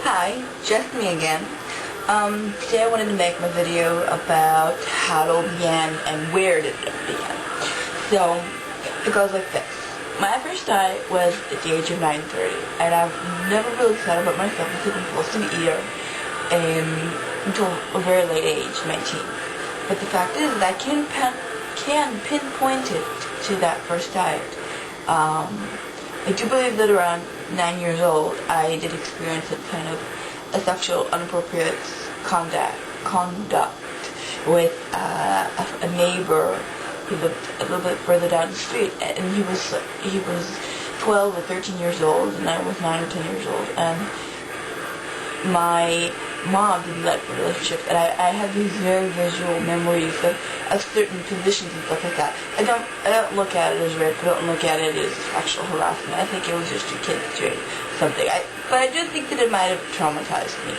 Hi, just me again. Today I wanted to make my video about how it all began and where did it begin. So, it goes like this. My first diet was at the age of 9:30, and I've never really thought about myself as a compulsive eater until a very late age, 19. But the fact is that I can pinpoint it to that first diet. I do believe that around 9 years old, I did experience a kind of a sexual inappropriate conduct with a neighbor who lived a little bit further down the street, and he was 12 or 13 years old, and I was 9 or 10 years old, and my mom didn't like the relationship, and I have these very visual memories of certain positions and stuff like that. I don't look at it as rape. I don't look at it as sexual harassment. I think it was just two kids doing something. But I do think that it might have traumatized me.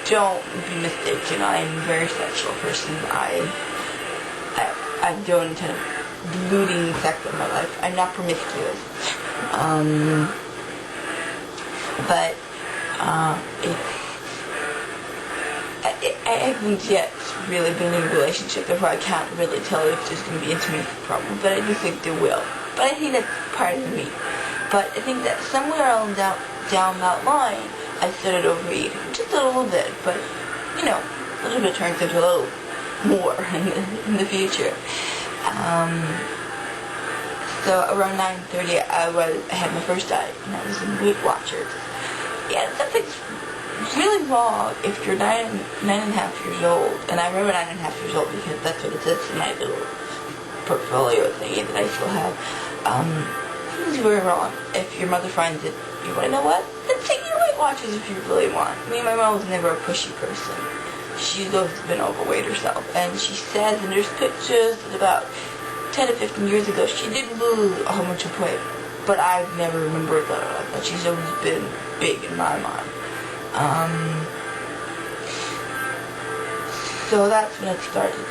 Don't be mistaken. I am a very sexual person. I don't intend looting sex in my life. I'm not promiscuous. I haven't yet really been in a relationship, therefore I can't really tell if there's going to be intimacy problems, but I do think there will. But I think that's part of me. But I think that somewhere down that line, I started overeating. Just a little bit, but, a little bit turns into a little more in the future. So around 9:30, I had my first diet, and I was in Weight Watchers. Yeah, something's really wrong if you're nine and a half years old, and I remember 9.5 years old because that's what it says in my little portfolio thing that I still have. Something's very wrong if your mother finds it. You want to know what? Then take your Weight Watchers if you really want. My mom was never a pushy person. She's always been overweight herself, and she says, and there's pictures that about 10 to 15 years ago, she did lose a whole bunch of weight, but I've never remembered that. She's always been big in my mind. So that's when it started.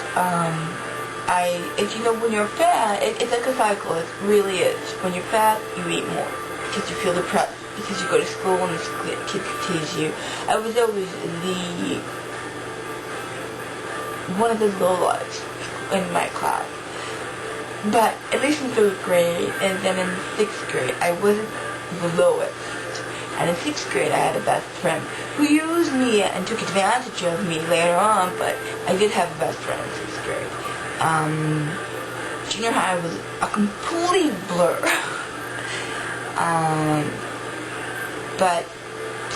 When you're fat, it's like a cycle. It really is. When you're fat, you eat more because you feel depressed, because you go to school and the kids tease you. I was always one of the lowlights in my class. But at least in 3rd grade, and then in 6th grade, I wasn't the lowest. And in 6th grade, I had a best friend who used me and took advantage of me later on, but I did have a best friend in 6th grade. Junior high was a complete blur. But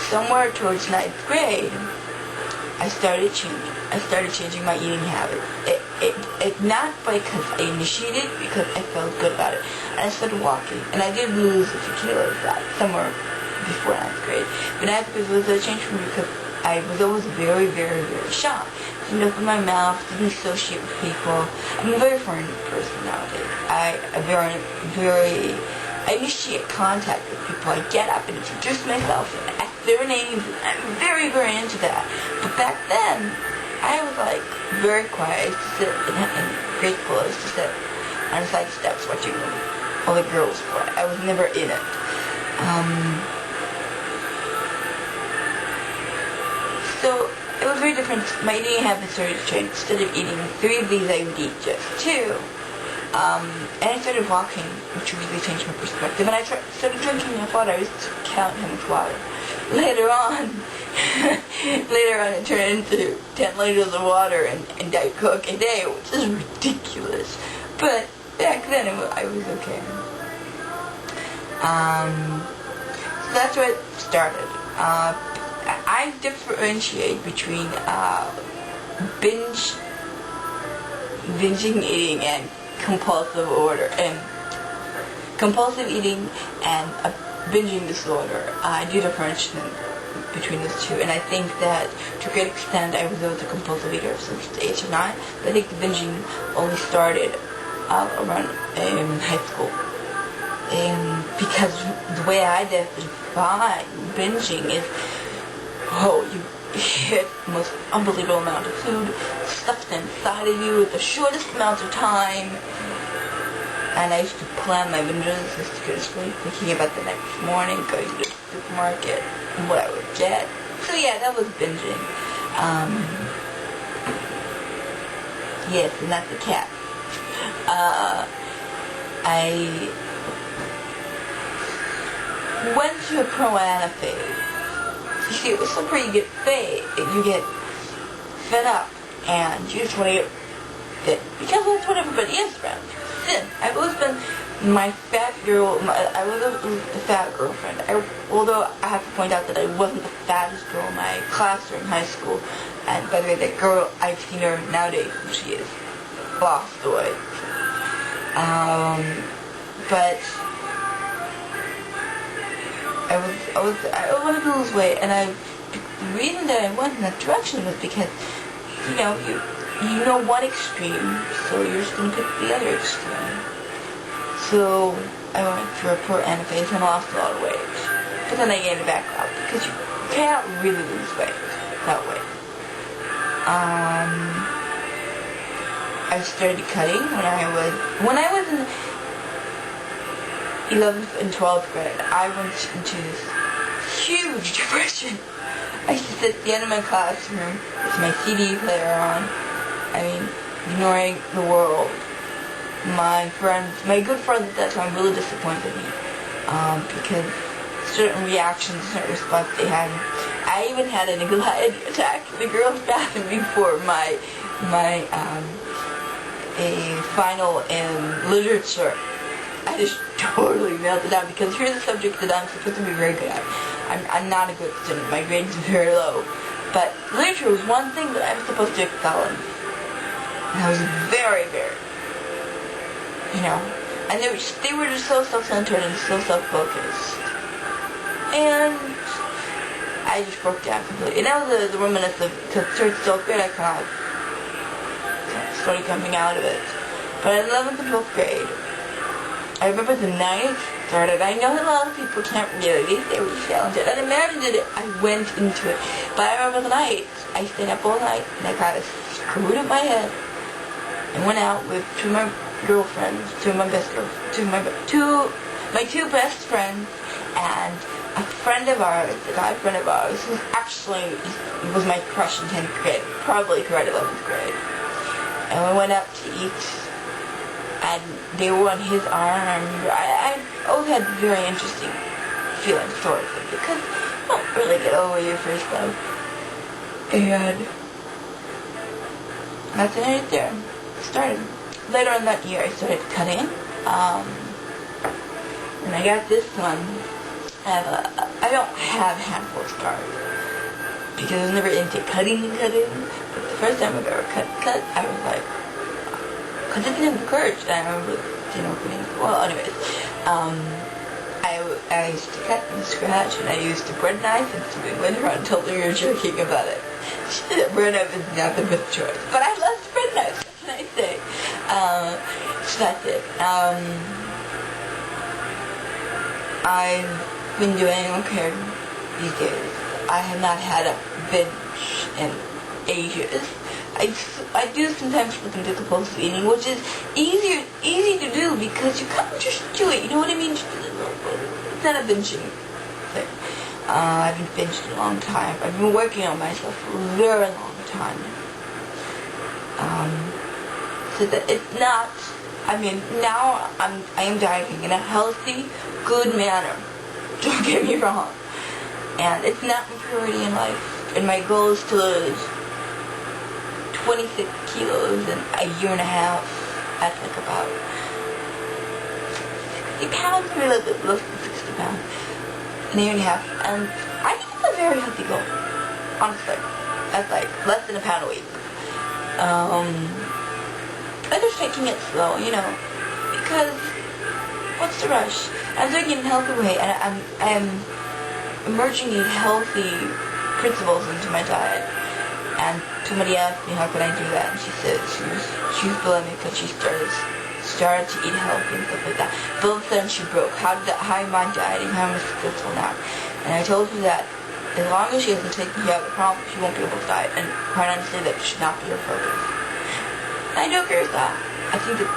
somewhere towards 9th grade, I started changing my eating habits. It not because I initiated, because I felt good about it. And I started walking, and I did lose a few kilos somewhere before 9th grade. But 9th grade was a change for me because I was always very, very, very shy. Didn't open my mouth, didn't associate with people. I'm a very foreign person nowadays. I initiate contact with people. I get up and introduce myself and ask their names, and I'm very, very into that. But back then, I was very quiet. I used to sit in grade school. I used to sit on the side steps watching all the girls play. I was never in it. So it was very different. My eating habits started to change. Instead of eating 3 of these, I would eat just 2. And I started walking, which really changed my perspective. And I started drinking enough water. I used to count how much water. Later on, it turned into 10 liters of water and Diet Coke a day, which is ridiculous. But back then, I was okay. So that's where it started. I differentiate between binging eating and compulsive eating and a binging disorder. I do differentiate between those two, and I think that to a great extent I was always a compulsive eater since the age of 9, but I think the binging only started around high school. Because the way I define binging is, you hit the most unbelievable amount of food stuffed inside of you at the shortest amount of time, And I used to plan my windows just to go to sleep, thinking about the next morning, going to the supermarket, and what I would get. So yeah, that was binging. Yes, and that's the cat. I went to a pro-ana phase. You see, it was so pretty, you get fed up, and you just want to get fit, because that's what everybody is around. Sin. I've always been my fat girl, I was the fat girlfriend. Although I have to point out that I wasn't the fattest girl in my class or in high school. And by the way, that girl, I've seen her nowadays, and she is lost away. But I wanted to lose weight, and the reason that I went in that direction was because, you know one extreme, so you're just going to pick the other extreme. So I went through a pro-ana phase and lost a lot of weight. But then I gained it back up, because you can't really lose weight that way. I started cutting when I was in 11th and 12th grade. I went into this huge depression. I used to sit at the end of my classroom with my CD player on. I mean, ignoring the world. My good friends at that time really disappointed me. Because certain reactions, certain responses they had. I even had an anxiety attack in the girls' bathroom before my a final in literature. I just totally melted down, because here's a subject that I'm supposed to be very good at. I'm not a good student. My grades are very low. But literature was one thing that I'm supposed to excel in. And I was very, very, and they were just so self-centered and so self-focused. And I just broke down completely. And that was the reminiscence of, because third, 12th grade, I kind of started coming out of it. But in 11th and 12th grade, I remember the night started. I know that a lot of people can't really, they were talented. I imagined it, I went into it. But I remember the night, I stayed up all night, and I got a screwed up my head, and went out with two of my girlfriends, my two best friends, and a friend of ours, a guy friend of ours, who actually was my crush in 10th grade, probably throughout 11th grade. And we went out to eat, and they were on his arm. I always had very interesting feelings towards them, because you don't really get over your first love. And that's it right there. Started. Later in that year, I started cutting. And I got this one. I don't have handful scars, because I was never into cutting. But the first time I ever cut, I was like, because I didn't have the courage. And I remember, well, anyways, I used to cut and scratch, and I used a bread knife, and somebody went around told me you're joking about it. Bread knife is not the best choice, but I love bread knives. What can I say? So that's it. I've been doing okay these days. I have not had a binge in ages. I do sometimes look into compulsive eating, which is easy to do, because you kind of just do it. You know what I mean? It's not a binging thing. I've been binged in a long time. I've been working on myself for a very long time. So that it's not. I mean, now I am dieting in a healthy, good manner. Don't get me wrong. And it's not my priority in life. And my goal is to lose 26 kilos in a year and a half. That's like about 60 pounds, maybe a little bit less than 60 pounds in a year and a half. And I think it's a very healthy goal, honestly. That's like less than a pound a week. I'm just taking it slow, because what's the rush? I'm doing it in a healthy way, and I'm emerging healthy principles into my diet. And somebody asked me how could I do that, and she said she was bulimic because she started to eat healthy and stuff like that. But all of a sudden she broke. How am I dieting? How am I successful now? And I told her that as long as she doesn't take me out of the problem, she won't be able to diet. And quite honestly, that should not be her focus. And I do agree with that. I think that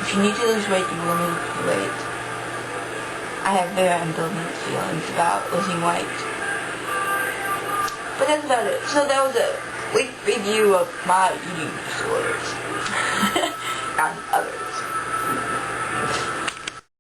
if If you need to lose weight, you will lose weight. I have very ambivalent feelings about losing weight. But that's about it. So that was a week review of my eating disorders.